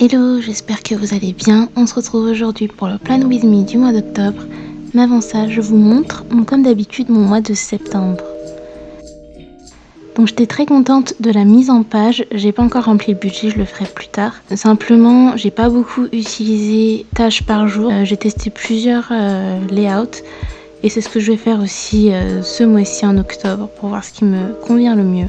Hello, j'espère que vous allez bien. On se retrouve aujourd'hui pour le Plan With Me du mois d'octobre. Mais avant ça, je vous montre, comme d'habitude, mon mois de septembre. Donc j'étais très contente de la mise en page. J'ai pas encore rempli le budget, je le ferai plus tard. Simplement, j'ai pas beaucoup utilisé tâches par jour. J'ai testé plusieurs layouts et c'est ce que je vais faire aussi ce mois-ci en octobre pour voir ce qui me convient le mieux.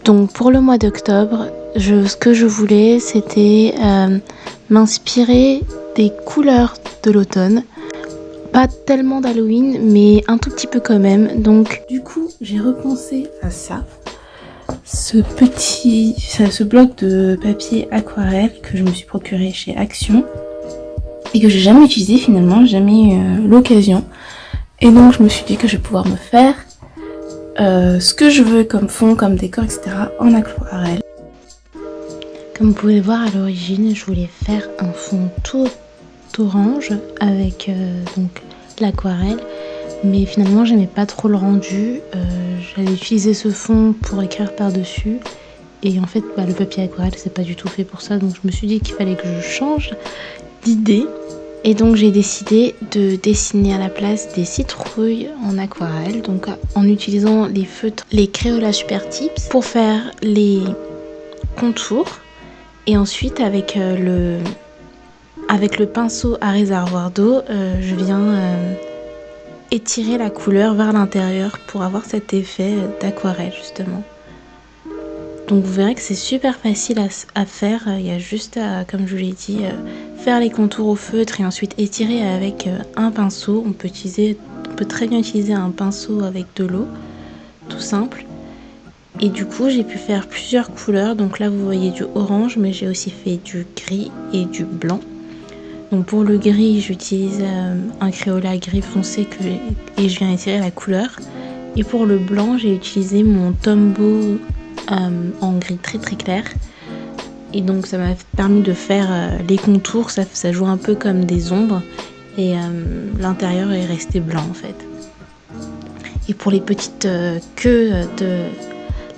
Donc pour le mois d'octobre, ce que je voulais, c'était m'inspirer des couleurs de l'automne. Pas tellement d'Halloween, mais un tout petit peu quand même. Donc du coup, j'ai repensé à ça. Ce bloc de papier aquarelle que je me suis procuré chez Action et que j'ai jamais utilisé finalement, jamais eu l'occasion. Et donc je me suis dit que je vais pouvoir me faire ce que je veux comme fond, comme décor, etc. en aquarelle. Comme vous pouvez voir à l'origine, je voulais faire un fond tout orange avec donc l'aquarelle, mais finalement j'aimais pas trop le rendu. J'allais utiliser ce fond pour écrire par dessus et en fait le papier aquarelle c'est pas du tout fait pour ça, donc je me suis dit qu'il fallait que je change d'idée. Et donc j'ai décidé de dessiner à la place des citrouilles en aquarelle, donc en utilisant les feutres, les Crayola Super Tips pour faire les contours. Et ensuite avec le pinceau à réservoir d'eau, je viens étirer la couleur vers l'intérieur pour avoir cet effet d'aquarelle justement. Donc vous verrez que c'est super facile à faire, il y a juste à, comme je vous l'ai dit, faire les contours au feutre et ensuite étirer avec un pinceau. On peut très bien utiliser un pinceau avec de l'eau, tout simple. Et du coup j'ai pu faire plusieurs couleurs, donc là vous voyez du orange, mais j'ai aussi fait du gris et du blanc. Donc pour le gris j'utilise un Crayola gris foncé et je viens étirer la couleur. Et pour le blanc j'ai utilisé mon Tombow en gris très très clair. Et donc ça m'a permis de faire les contours, ça joue un peu comme des ombres. Et l'intérieur est resté blanc en fait. Et pour les petites queues de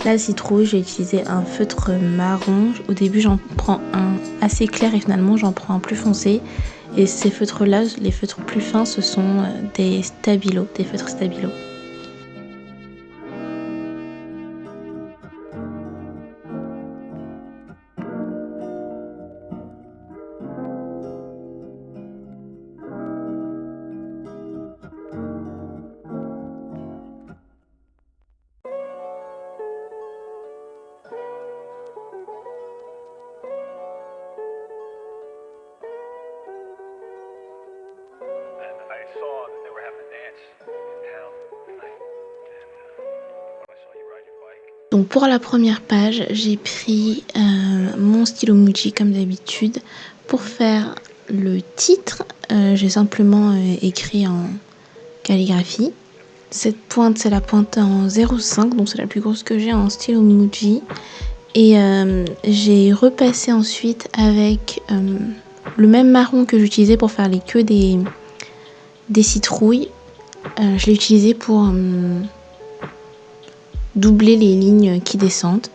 la citrouille, j'ai utilisé un feutre marron. Au début j'en prends un assez clair et finalement j'en prends un plus foncé. Et ces feutres là, les feutres plus fins, ce sont des feutres stabilo. Donc pour la première page, j'ai pris mon stylo Muji comme d'habitude. Pour faire le titre, j'ai simplement écrit en calligraphie. Cette pointe, c'est la pointe en 0,5, donc c'est la plus grosse que j'ai en stylo Muji. Et j'ai repassé ensuite avec le même marron que j'utilisais pour faire les queues des citrouilles. Je l'ai utilisé pour doubler les lignes qui descendent.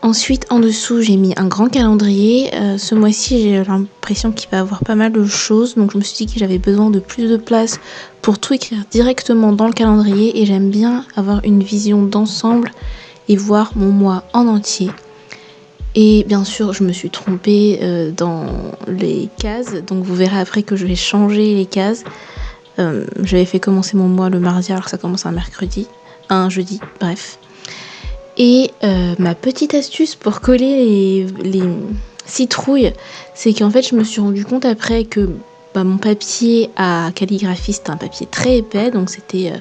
Ensuite, en dessous, j'ai mis un grand calendrier. Ce mois-ci, j'ai l'impression qu'il va y avoir pas mal de choses. Donc, je me suis dit que j'avais besoin de plus de place pour tout écrire directement dans le calendrier. Et j'aime bien avoir une vision d'ensemble et voir mon mois en entier. Et bien sûr, je me suis trompée dans les cases. Donc, vous verrez après que je vais changer les cases. J'avais fait commencer mon mois le mardi alors que ça commence un jeudi, bref. Et ma petite astuce pour coller les citrouilles, c'est qu'en fait je me suis rendu compte après que mon papier à calligraphie c'était un papier très épais, donc c'était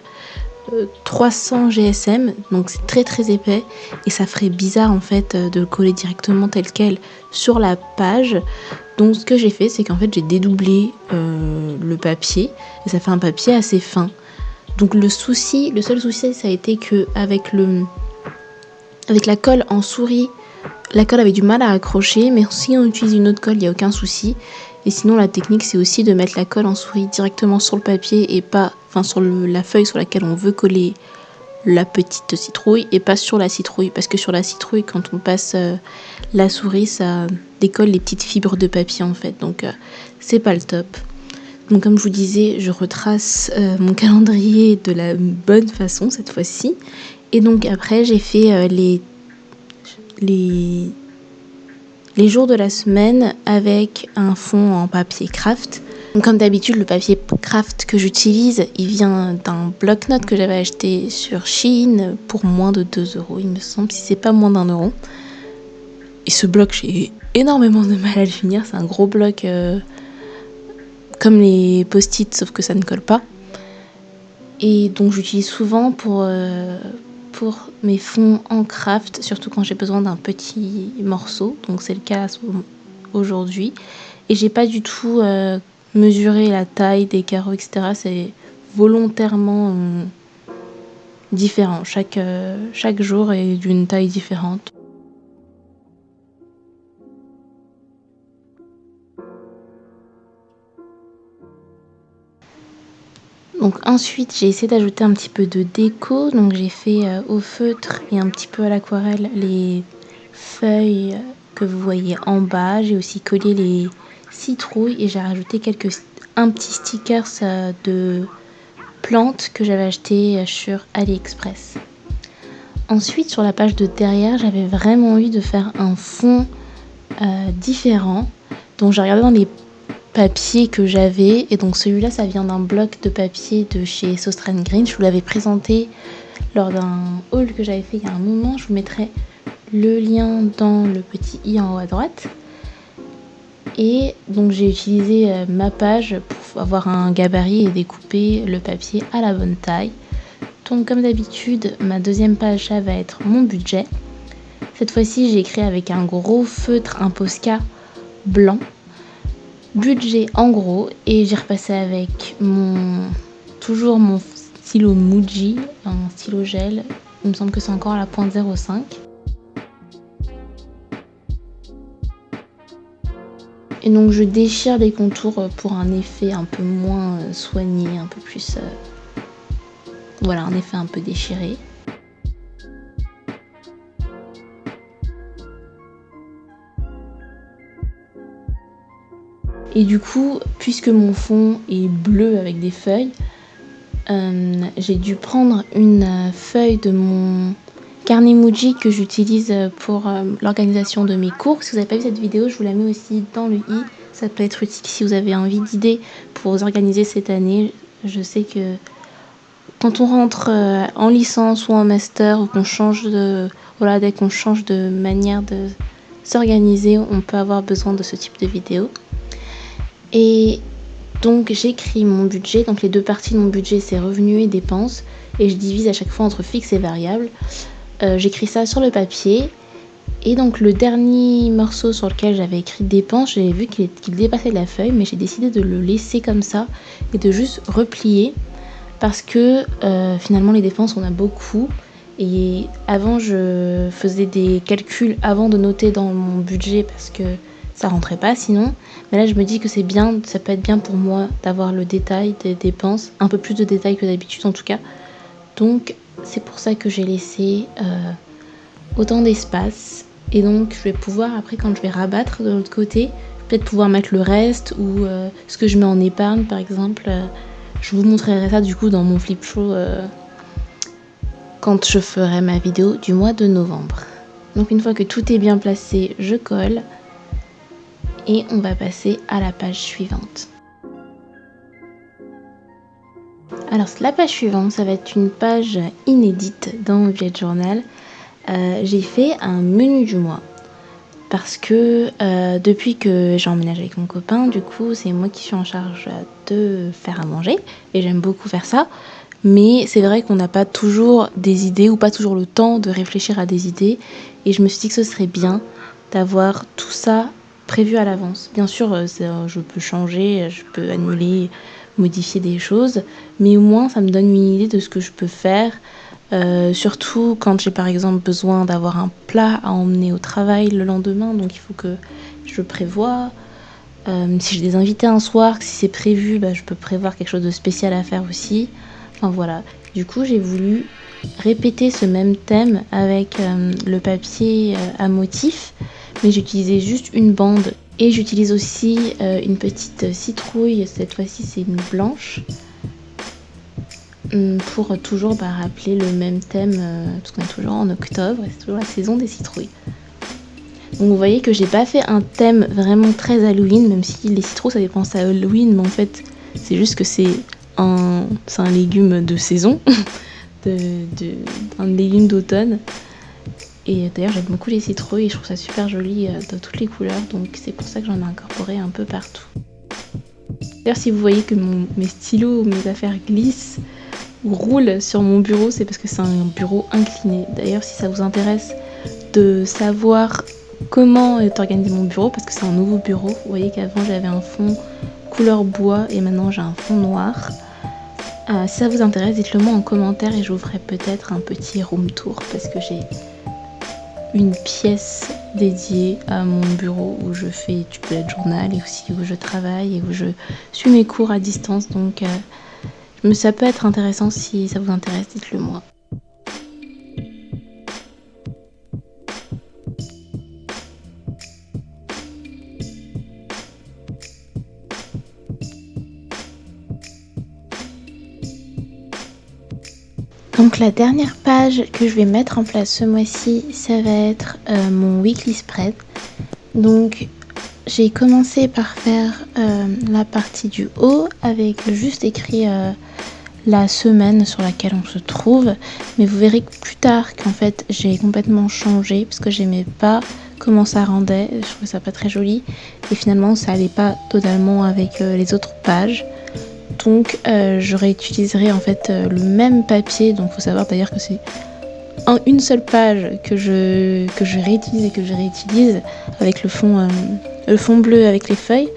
300 GSM, donc c'est très très épais et ça ferait bizarre en fait de le coller directement tel quel sur la page. Donc ce que j'ai fait, c'est qu'en fait j'ai dédoublé le papier et ça fait un papier assez fin. Donc le seul souci ça a été que avec la colle en souris, la colle avait du mal à accrocher, mais si on utilise une autre colle, il n'y a aucun souci. Et sinon la technique c'est aussi de mettre la colle en souris directement sur le papier et pas sur la feuille sur laquelle on veut coller la petite citrouille et pas sur la citrouille, parce que sur la citrouille, quand on passe la souris, ça décolle les petites fibres de papier en fait, donc c'est pas le top. Donc comme je vous disais, je retrace mon calendrier de la bonne façon cette fois-ci. Et donc après, j'ai fait les jours de la semaine avec un fond en papier craft. Donc comme d'habitude, le papier craft que j'utilise, il vient d'un bloc-notes que j'avais acheté sur Shein pour moins de 2 €, il me semble, si c'est pas moins d'1 €. Et ce bloc, j'ai énormément de mal à le finir. C'est un gros bloc comme les post-it, sauf que ça ne colle pas. Et donc j'utilise souvent pour mes fonds en craft, surtout quand j'ai besoin d'un petit morceau. Donc c'est le cas aujourd'hui. Et j'ai pas du tout mesuré la taille des carreaux, etc. C'est volontairement différent. Chaque jour est d'une taille différente. Donc ensuite, j'ai essayé d'ajouter un petit peu de déco. Donc j'ai fait au feutre et un petit peu à l'aquarelle les feuilles que vous voyez en bas. J'ai aussi collé les citrouilles et j'ai rajouté un petit sticker de plantes que j'avais acheté sur AliExpress. Ensuite, sur la page de derrière, j'avais vraiment envie de faire un fond différent. Donc j'ai regardé dans les papier que j'avais, et donc celui-là ça vient d'un bloc de papier de chez Sostran Green. Je vous l'avais présenté lors d'un haul que j'avais fait il y a un moment. Je vous mettrai le lien dans le petit i en haut à droite. Et donc j'ai utilisé ma page pour avoir un gabarit et découper le papier à la bonne taille. Donc comme d'habitude, ma deuxième page ça va être mon budget. Cette fois-ci j'ai écrit avec un gros feutre, un Posca blanc, budget en gros, et j'ai repassé avec toujours mon stylo Muji, un stylo gel. Il me semble que c'est encore à la pointe 0,5. Et donc je déchire les contours pour un effet un peu moins soigné, un peu plus voilà, un effet un peu déchiré. Et du coup, puisque mon fond est bleu avec des feuilles, j'ai dû prendre une feuille de mon carnet Muji que j'utilise pour l'organisation de mes cours. Si vous n'avez pas vu cette vidéo, je vous la mets aussi dans le i. Ça peut être utile si vous avez envie d'idées pour vous organiser cette année. Je sais que quand on rentre en licence ou en master, ou qu'on change dès qu'on change de manière de s'organiser, on peut avoir besoin de ce type de vidéo. Et donc j'écris mon budget, donc les deux parties de mon budget c'est revenus et dépenses, et je divise à chaque fois entre fixe et variable. J'écris ça sur le papier, et donc le dernier morceau sur lequel j'avais écrit dépenses, j'avais vu qu'il dépassait la feuille, mais j'ai décidé de le laisser comme ça et de juste replier, parce que finalement les dépenses on a beaucoup, et avant je faisais des calculs avant de noter dans mon budget parce que ça rentrait pas sinon. Mais là je me dis que c'est bien, ça peut être bien pour moi d'avoir le détail des dépenses, un peu plus de détails que d'habitude en tout cas. Donc c'est pour ça que j'ai laissé autant d'espace, et donc je vais pouvoir après, quand je vais rabattre de l'autre côté, peut-être pouvoir mettre le reste, ou ce que je mets en épargne par exemple. Je vous montrerai ça du coup dans mon flip show quand je ferai ma vidéo du mois de novembre. Donc une fois que tout est bien placé, je colle. Et on va passer à la page suivante. Alors la page suivante, ça va être une page inédite dans mon bullet journal. J'ai fait un menu du mois. Parce que depuis que j'ai emménagé avec mon copain, du coup c'est moi qui suis en charge de faire à manger. Et j'aime beaucoup faire ça. Mais c'est vrai qu'on n'a pas toujours des idées, ou pas toujours le temps de réfléchir à des idées. Et je me suis dit que ce serait bien d'avoir tout ça prévu à l'avance. Bien sûr, je peux changer, je peux annuler, modifier des choses, mais au moins ça me donne une idée de ce que je peux faire. Surtout quand j'ai par exemple besoin d'avoir un plat à emmener au travail le lendemain, donc il faut que je prévoie. Si j'ai des invités un soir, si c'est prévu, je peux prévoir quelque chose de spécial à faire aussi. Enfin voilà, du coup j'ai voulu répété ce même thème avec le papier à motif, mais j'utilisais juste une bande. Et j'utilise aussi une petite citrouille, cette fois-ci c'est une blanche, pour toujours rappeler le même thème, parce qu'on est toujours en octobre et c'est toujours la saison des citrouilles. Donc vous voyez que j'ai pas fait un thème vraiment très Halloween, même si les citrouilles ça dépend à Halloween, mais en fait c'est juste que c'est un légume de saison, un légume d'automne. Et d'ailleurs j'aime beaucoup les citrouilles et je trouve ça super joli de toutes les couleurs, donc c'est pour ça que j'en ai incorporé un peu partout. D'ailleurs si vous voyez que mes stylos ou mes affaires glissent ou roulent sur mon bureau, c'est parce que c'est un bureau incliné. D'ailleurs si ça vous intéresse de savoir comment est organisé mon bureau, parce que c'est un nouveau bureau, vous voyez qu'avant j'avais un fond couleur bois et maintenant j'ai un fond noir. Si ça vous intéresse, dites-le moi en commentaire et je vous ferai peut-être un petit room tour, parce que j'ai une pièce dédiée à mon bureau où je fais du bullet journal et aussi où je travaille et où je suis mes cours à distance, donc ça peut être intéressant. Si ça vous intéresse, dites-le moi. Donc la dernière page que je vais mettre en place ce mois-ci, ça va être mon weekly spread. Donc j'ai commencé par faire la partie du haut avec juste écrit la semaine sur laquelle on se trouve, mais vous verrez que plus tard qu'en fait j'ai complètement changé parce que j'aimais pas comment ça rendait, je trouvais ça pas très joli et finalement ça allait pas totalement avec les autres pages. Donc je réutiliserai en fait le même papier, donc faut savoir d'ailleurs que c'est une seule page que je réutilise et que je réutilise avec le fond bleu avec les feuilles.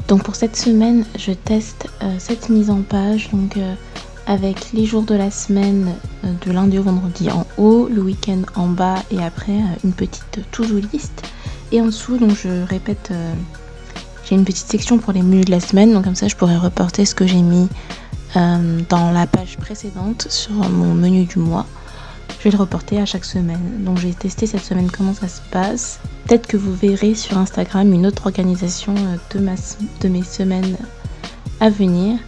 Donc pour cette semaine, je teste cette mise en page, donc avec les jours de la semaine de lundi au vendredi en haut, le week-end en bas et après une petite to-do list. Et en dessous, donc je répète, j'ai une petite section pour les menus de la semaine, donc comme ça je pourrais reporter ce que j'ai mis dans la page précédente sur mon menu du mois. Je vais le reporter à chaque semaine. Donc j'ai testé cette semaine comment ça se passe. Peut-être que vous verrez sur Instagram une autre organisation de mes semaines à venir.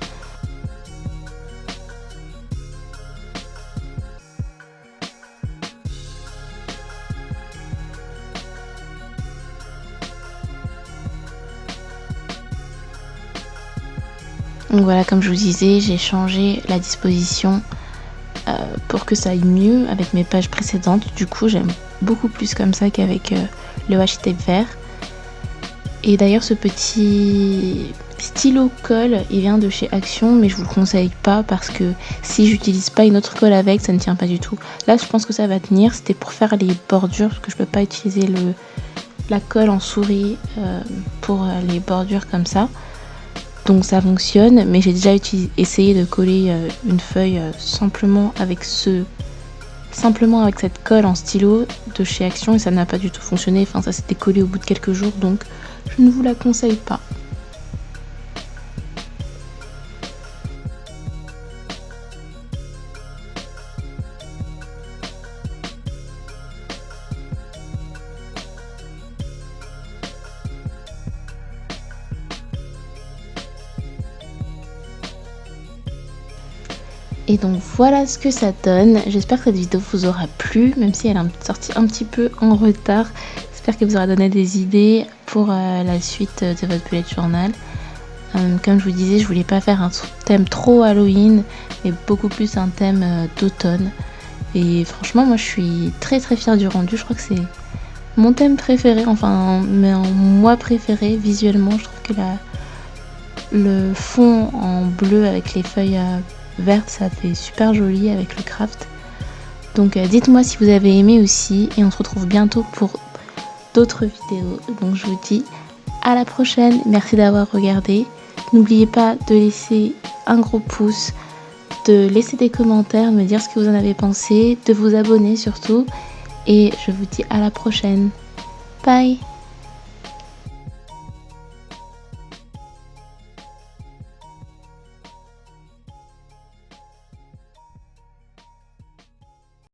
Donc voilà, comme je vous disais, j'ai changé la disposition pour que ça aille mieux avec mes pages précédentes. Du coup, j'aime beaucoup plus comme ça qu'avec le washi tape vert. Et d'ailleurs, ce petit stylo colle, il vient de chez Action, mais je vous le conseille pas parce que si j'utilise pas une autre colle avec, ça ne tient pas du tout. Là, je pense que ça va tenir. C'était pour faire les bordures parce que je peux pas utiliser la colle en souris pour les bordures comme ça. Donc ça fonctionne, mais j'ai déjà essayé de coller une feuille simplement avec cette colle en stylo de chez Action et ça n'a pas du tout fonctionné. Enfin, ça s'était collé au bout de quelques jours, donc je ne vous la conseille pas. Et donc voilà ce que ça donne. J'espère que cette vidéo vous aura plu, même si elle est sortie un petit peu en retard. J'espère qu'elle vous aura donné des idées pour la suite de votre bullet journal. Comme je vous disais, je voulais pas faire un thème trop Halloween, mais beaucoup plus un thème d'automne. Et franchement, moi je suis très très fière du rendu. Je crois que c'est mon thème préféré, enfin mon moi préféré visuellement. Je trouve que le fond en bleu avec les feuilles vertes, ça fait super joli avec le craft. Donc dites-moi si vous avez aimé aussi, et on se retrouve bientôt pour d'autres vidéos. Donc je vous dis à la prochaine, merci d'avoir regardé. N'oubliez pas de laisser un gros pouce, de laisser des commentaires, me dire ce que vous en avez pensé, de vous abonner surtout. Et je vous dis à la prochaine. Bye!